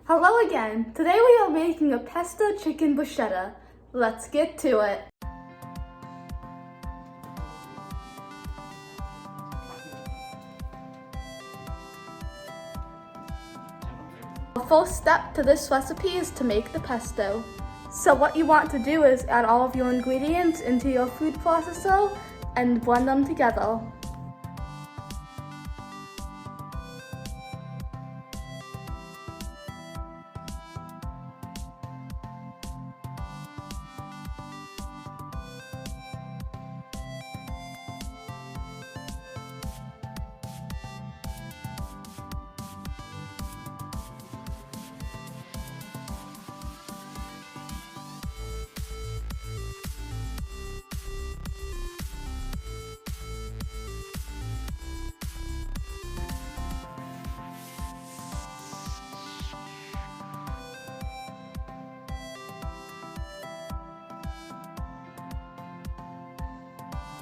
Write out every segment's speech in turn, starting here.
Hello again. Today we are making a pesto chicken bruschetta. Let's get to it. The first step to this recipe is to make the pesto. So what you want to do is add all of your ingredients into your food processor and blend them together.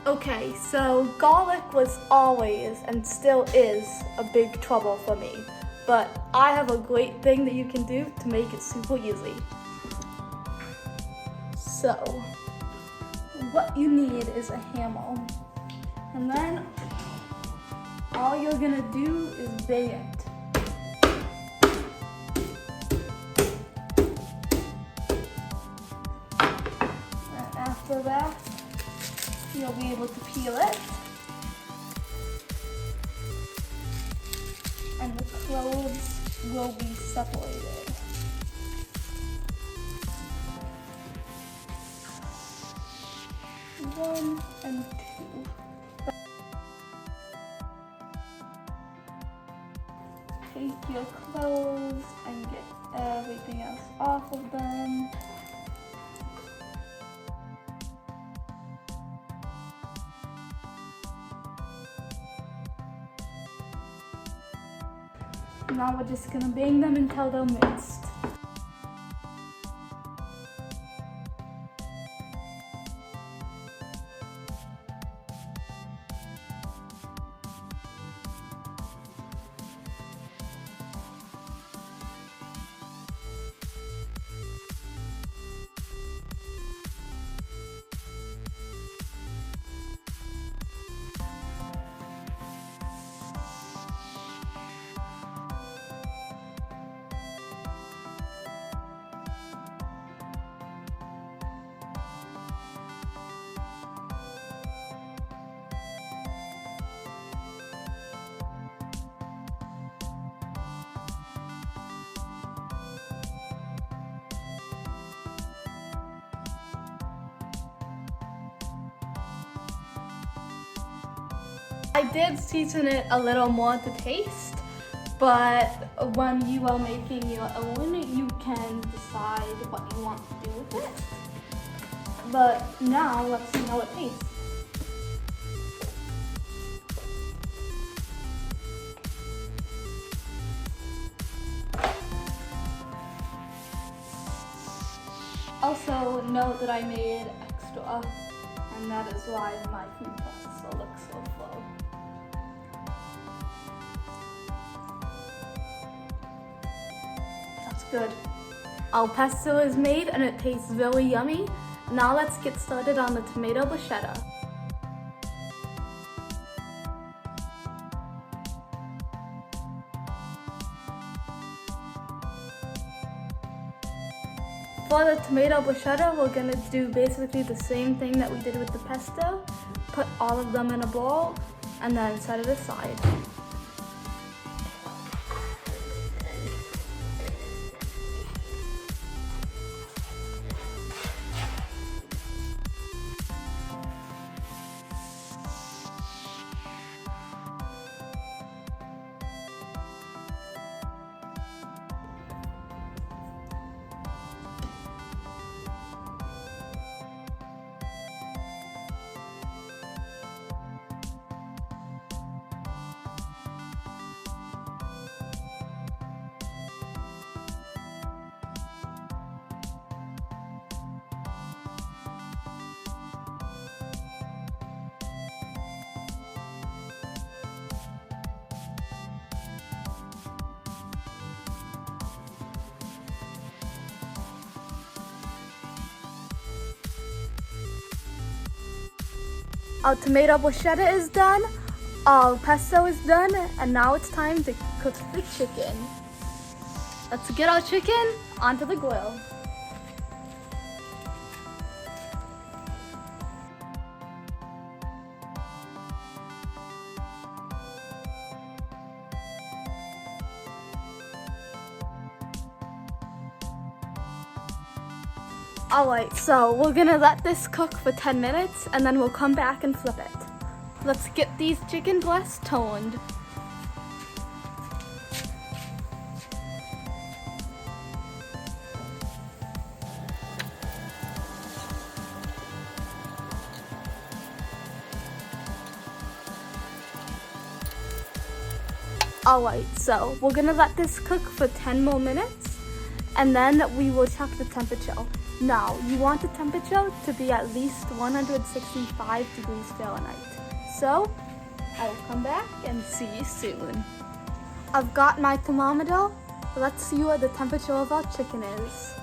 Okay, so garlic was always and still is a big trouble for me, but I have a great thing that you can do to make it super easy. So, what you need is a hammer, and then all you're gonna do is bang it. And after that, you'll be able to peel it. And the cloves will be separated. One and two. Take your cloves and get everything else off of them. Now we're just gonna bang them until they're minced. I did season it a little more to taste, but when you are making your own, you can decide what you want to do with it. But now let's see how it tastes. Also note that I made extra, and that is why my food processor looks so full. That's good. Our pesto is made and it tastes really yummy. Now let's get started on the tomato bruschetta. For the tomato bruschetta, we're gonna do basically the same thing that we did with the pesto. Put all of them in a bowl and then set it aside. Our tomato bruschetta is done. Our pesto is done. And now it's time to cook the chicken. Let's get our chicken onto the grill. Alright, so we're gonna let this cook for 10 minutes and then we'll come back and flip it. Let's get these chicken breasts toned. Alright, so we're gonna let this cook for 10 more minutes and then we will check the temperature. Now, you want the temperature to be at least 165 degrees Fahrenheit. So, I will come back and see you soon. I've got my thermometer. Let's see what the temperature of our chicken is.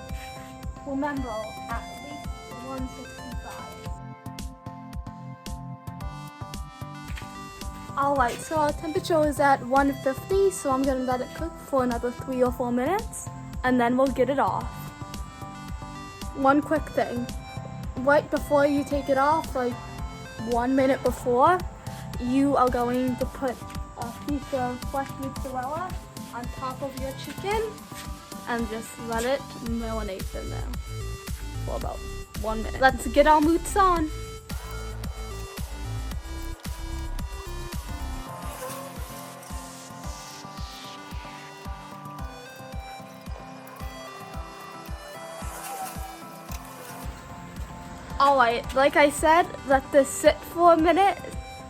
Remember, at least 165. Alright, so our temperature is at 150, so I'm gonna let it cook for another 3 or 4 minutes, and then we'll get it off. One quick thing, right before you take it off, like 1 minute before, you are going to put a piece of fresh mozzarella on top of your chicken and just let it marinate in there for about 1 minute. Let's get our mozz on. Alright, like I said, let this sit for a minute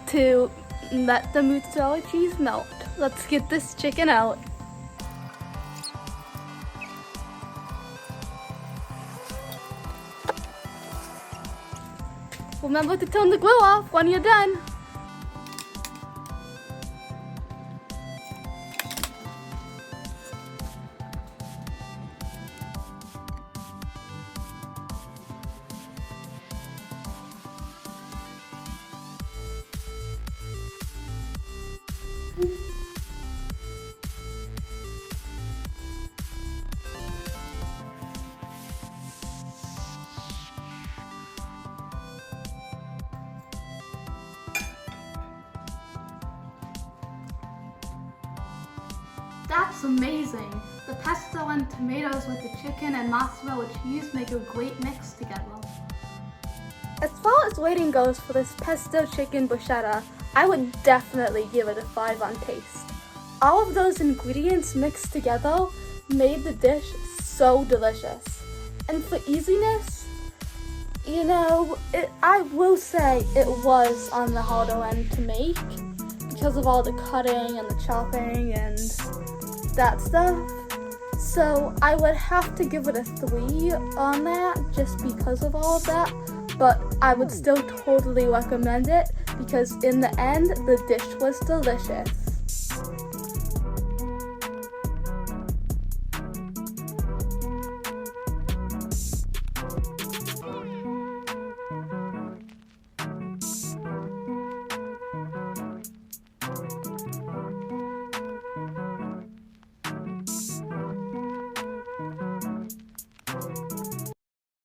to let the mozzarella cheese melt. Let's get this chicken out. Remember to turn the grill off when you're done. That's amazing. The pesto and tomatoes with the chicken and mozzarella cheese make a great mix together. As far as rating goes for this pesto chicken bruschetta, I would definitely give it a 5 on taste. All of those ingredients mixed together made the dish so delicious. And for easiness, you know, I will say it was on the harder end to make because of all the cutting and the chopping and that stuff. So I would have to give it a 3 on that just because of all of that, but I would still totally recommend it because in the end, the dish was delicious.